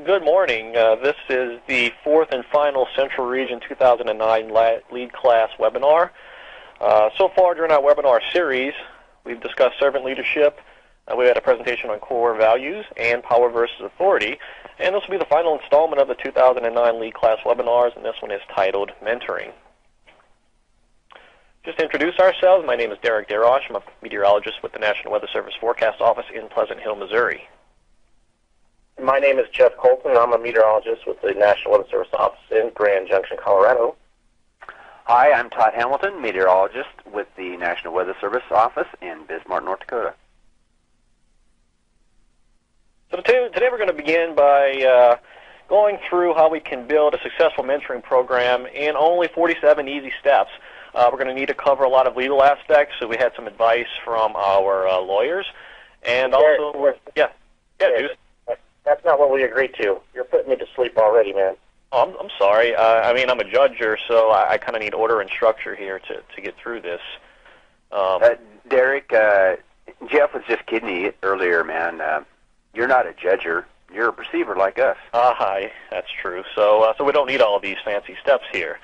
good morning. This is the fourth and final Central Region 2009 Lead Class webinar. So far during our webinar series, we've discussed servant leadership. We had a presentation on core values and power versus authority. And this will be the final installment of the 2009 Lead Class webinars, and this one is titled Mentoring. Just to introduce ourselves, my name is Derek Darosh. I'm a meteorologist with the National Weather Service Forecast Office in Pleasant Hill, Missouri. My name is Jeff Colton. I'm a meteorologist with the National Weather Service Office in Grand Junction, Colorado. Hi, I'm Todd Hamilton, meteorologist with the National Weather Service Office in Bismarck, North Dakota. So today we're going to begin by going through how we can build a successful mentoring program in only 47 easy steps. We're going to need to cover a lot of legal aspects, so we had some advice from our lawyers. And also, Juice. That's not what we agreed to. You're putting me to sleep already, man. Oh, I'm sorry. I mean, I'm a judger, so I kind of need order and structure here to get through this. Derek, Jeff was just kidding you earlier, man. You're not a judger. You're a perceiver like us. Hi, that's true. So we don't need all of these fancy steps here.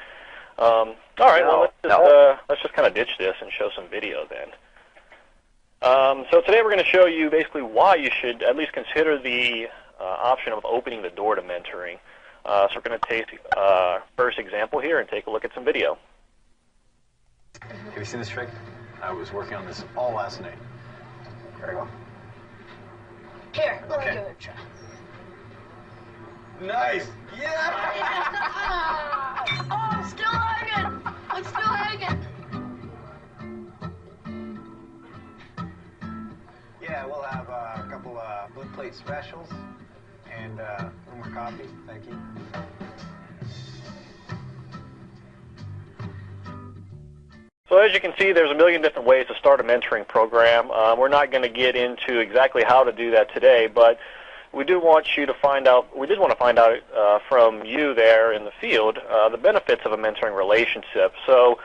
All right, let's just kind of ditch this and show some video then. So today we're going to show you basically why you should at least consider the option of opening the door to mentoring. So we're going to take first example here and take a look at some video. Have you seen this trick? I was working on this all last night. Very well. Here, let me give it a try. Nice! Yeah! Oh, I'm still hanging! I'm still hanging! Yeah, we'll have a couple blue plate specials and one more coffee. Thank you. So as you can see, there's a million different ways to start a mentoring program. We're not going to get into exactly how to do that today, but we do want you to find out. We did want to find out from you there in the field the benefits of a mentoring relationship. So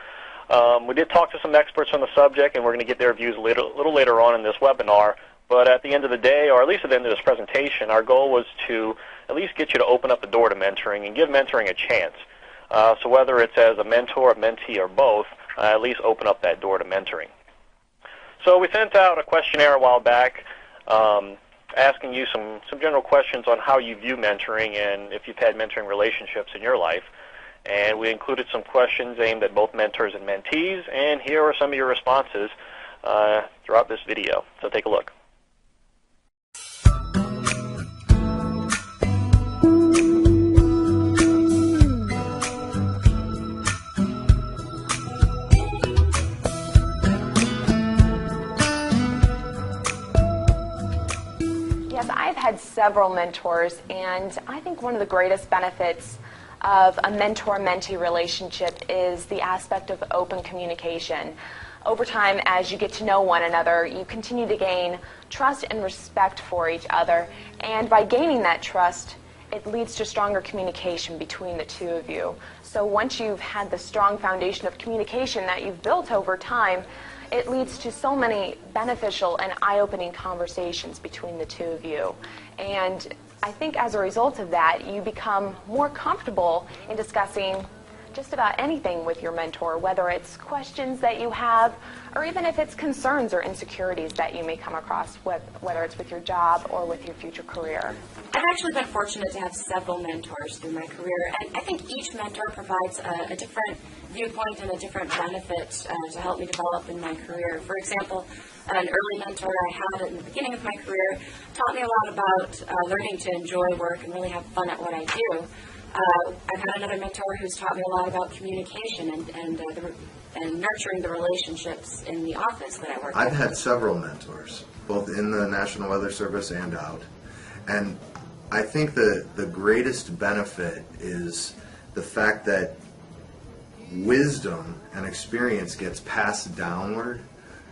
we did talk to some experts on the subject, and we're going to get their views a little later on in this webinar. But at the end of the day, or at least at the end of this presentation, our goal was to at least get you to open up the door to mentoring and give mentoring a chance. So whether it's as a mentor, a mentee, or both, at least open up that door to mentoring. So we sent out a questionnaire a while back asking you some general questions on how you view mentoring and if you've had mentoring relationships in your life. And we included some questions aimed at both mentors and mentees, and here are some of your responses throughout this video. So take a look. Yes, I've had several mentors, and I think one of the greatest benefits of a mentor-mentee relationship is the aspect of open communication. Over time, as you get to know one another, you continue to gain trust and respect for each other, and by gaining that trust, it leads to stronger communication between the two of you. So once you've had the strong foundation of communication that you've built over time, it leads to so many beneficial and eye-opening conversations between the two of you. And I think as a result of that, you become more comfortable in discussing just about anything with your mentor, whether it's questions that you have, or even if it's concerns or insecurities that you may come across, whether it's with your job or with your future career. I've actually been fortunate to have several mentors through my career, and I think each mentor provides a different viewpoint and a different benefit to help me develop in my career. For example, an early mentor I had in the beginning of my career taught me a lot about learning to enjoy work and really have fun at what I do. I've had another mentor who's taught me a lot about communication and nurturing the relationships in the office that I work in. I've had several mentors, both in the National Weather Service and out. And I think the greatest benefit is the fact that wisdom and experience gets passed downward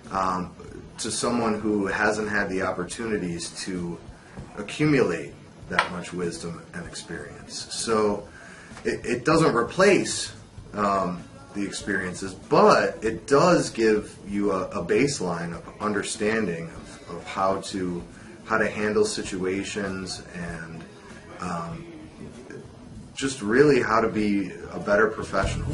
to someone who hasn't had the opportunities to accumulate that much wisdom and experience. So it doesn't replace the experiences, but it does give you a baseline of understanding of how to handle situations and just really how to be a better professional.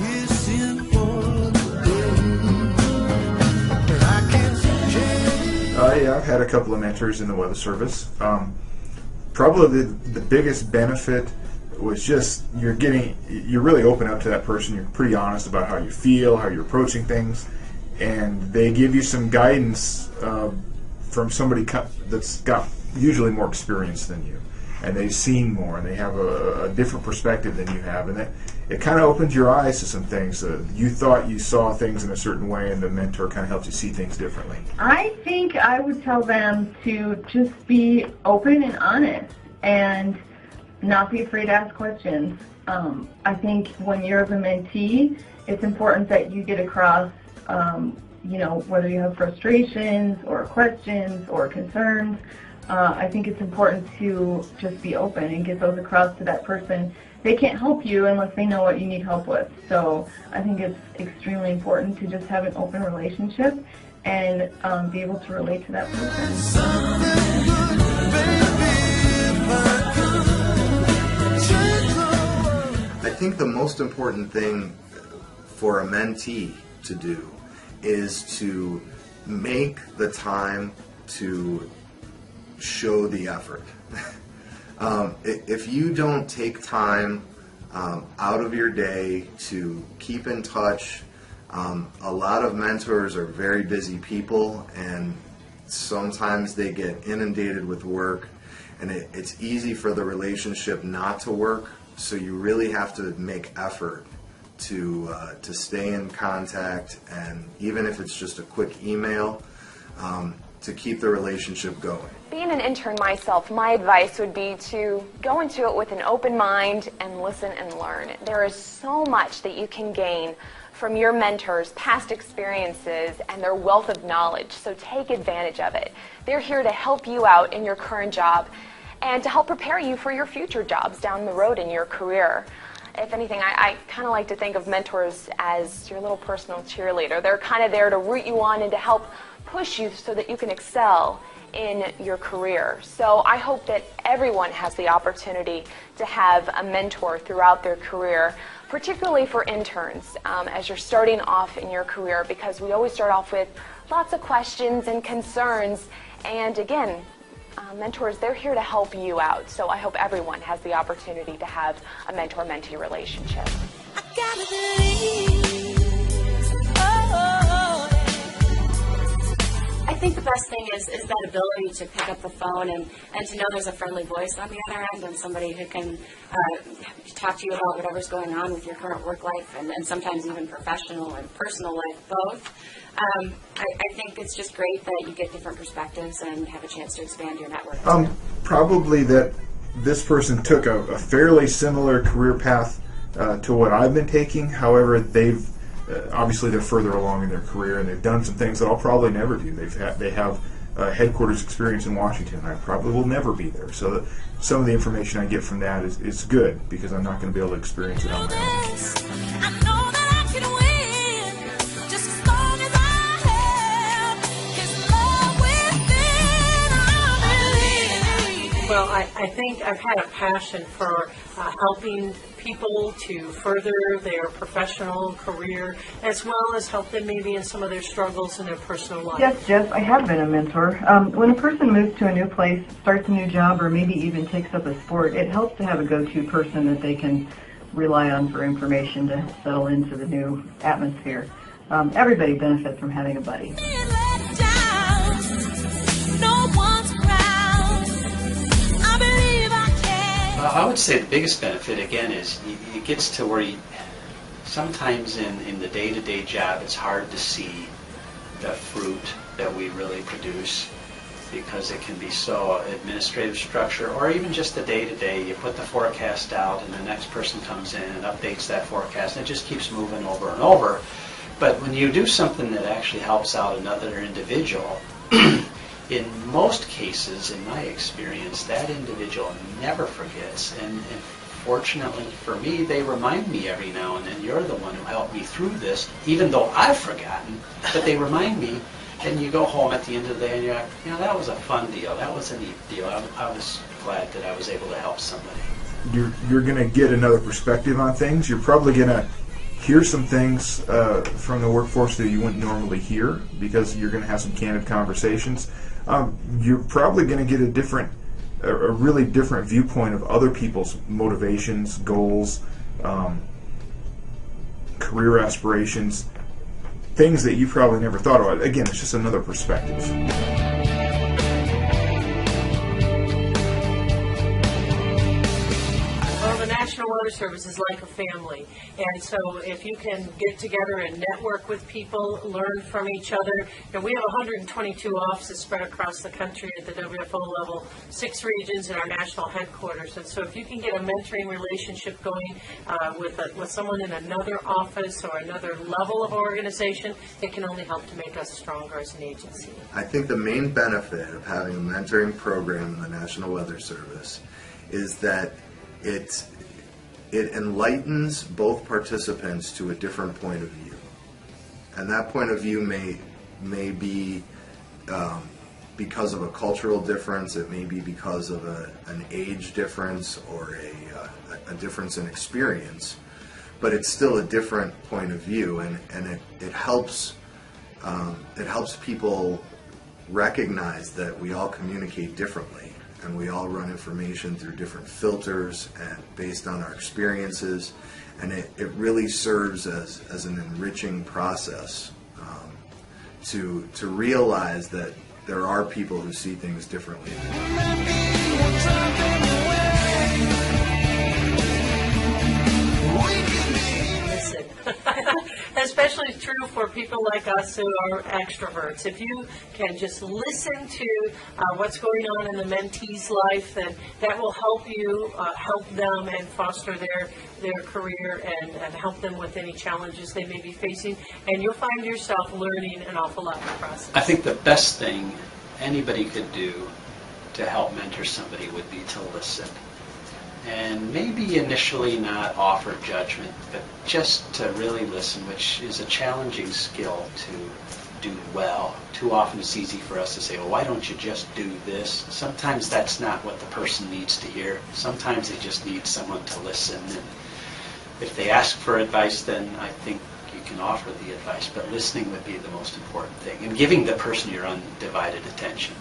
Yeah, I've had a couple of mentors in the Weather Service. Probably the biggest benefit was just you're really open up to that person. You're pretty honest about how you feel, how you're approaching things, and they give you some guidance from somebody that's got usually more experience than you, and they've seen more, and they have a different perspective than you have, and it kind of opens your eyes to some things. You thought you saw things in a certain way, and the mentor kind of helps you see things differently. I think I would tell them to just be open and honest and not be afraid to ask questions. I think when you're the mentee, it's important that you get across, whether you have frustrations or questions or concerns. I think it's important to just be open and get those across to that person. They can't help you unless they know what you need help with. So I think it's extremely important to just have an open relationship and be able to relate to that person. I think the most important thing for a mentee to do is to make the time to show the effort. If you don't take time out of your day to keep in touch, a lot of mentors are very busy people, and sometimes they get inundated with work, and it's easy for the relationship not to work. So you really have to make effort to stay in contact, and even if it's just a quick email, to keep the relationship going. Being an intern myself, my advice would be to go into it with an open mind and listen and learn. There is so much that you can gain from your mentors' past experiences and their wealth of knowledge, so take advantage of it. They're here to help you out in your current job and to help prepare you for your future jobs down the road in your career. If anything, I kind of like to think of mentors as your little personal cheerleader. They're kind of there to root you on and to help push you so that you can excel in your career. So I hope that everyone has the opportunity to have a mentor throughout their career, particularly for interns as you're starting off in your career, because we always start off with lots of questions and concerns, and again, mentors, they're here to help you out. So I hope everyone has the opportunity to have a mentor-mentee relationship. I think the best thing is that ability to pick up the phone and to know there's a friendly voice on the other end and somebody who can talk to you about whatever's going on with your current work life and sometimes even professional and personal life, both. I think it's just great that you get different perspectives and have a chance to expand your network. Probably that this person took a fairly similar career path to what I've been taking. However, they've obviously they're further along in their career, and they've done some things that I'll probably never do. They have headquarters experience in Washington. I probably will never be there. So some of the information I get from that is good, because I'm not going to be able to experience it on my own. Well, I think I've had a passion for helping people to further their professional career, as well as help them maybe in some of their struggles in their personal life. Yes, Jeff, I have been a mentor. When a person moves to a new place, starts a new job, or maybe even takes up a sport, it helps to have a go-to person that they can rely on for information to settle into the new atmosphere. Everybody benefits from having a buddy. I would say the biggest benefit, again, is it gets to where sometimes in the day-to-day job it's hard to see the fruit that we really produce, because it can be so administrative structure, or even just the day-to-day. You put the forecast out and the next person comes in and updates that forecast, and it just keeps moving over and over. But when you do something that actually helps out another individual, in most cases, in my experience, that individual never forgets, and fortunately for me, they remind me every now and then, you're the one who helped me through this, even though I've forgotten, but they remind me, and you go home at the end of the day and you're like, that was a fun deal, that was a neat deal, I was glad that I was able to help somebody. You're going to get another perspective on things. You're probably going to hear some things from the workforce that you wouldn't normally hear because you're going to have some candid conversations. You're probably going to get a really different viewpoint of other people's motivations, goals, career aspirations, things that you probably never thought about. Again, it's just another perspective. National Weather Service is like a family, and so if you can get together and network with people, learn from each other. We have 122 offices spread across the country at the WFO level, 6 regions in our national headquarters, and so if you can get a mentoring relationship going with someone in another office or another level of organization, it can only help to make us stronger as an agency. I think the main benefit of having a mentoring program in the National Weather Service is that it enlightens both participants to a different point of view. And that point of view may be because of a cultural difference, it may be because of an age difference or a difference in experience, but it's still a different point of view, and it helps people recognize that we all communicate differently. And we all run information through different filters and based on our experiences, and it really serves as an enriching process to realize that there are people who see things differently. Listen. Especially true for people like us who are extroverts. If you can just listen to what's going on in the mentee's life, then that will help you help them and foster their career and help them with any challenges they may be facing. And you'll find yourself learning an awful lot in the process. I think the best thing anybody could do to help mentor somebody would be to listen. And maybe initially not offer judgment, but just to really listen, which is a challenging skill to do well. Too often it's easy for us to say, well, why don't you just do this? Sometimes that's not what the person needs to hear. Sometimes they just need someone to listen. And if they ask for advice, then I think you can offer the advice. But listening would be the most important thing, and giving the person your undivided attention.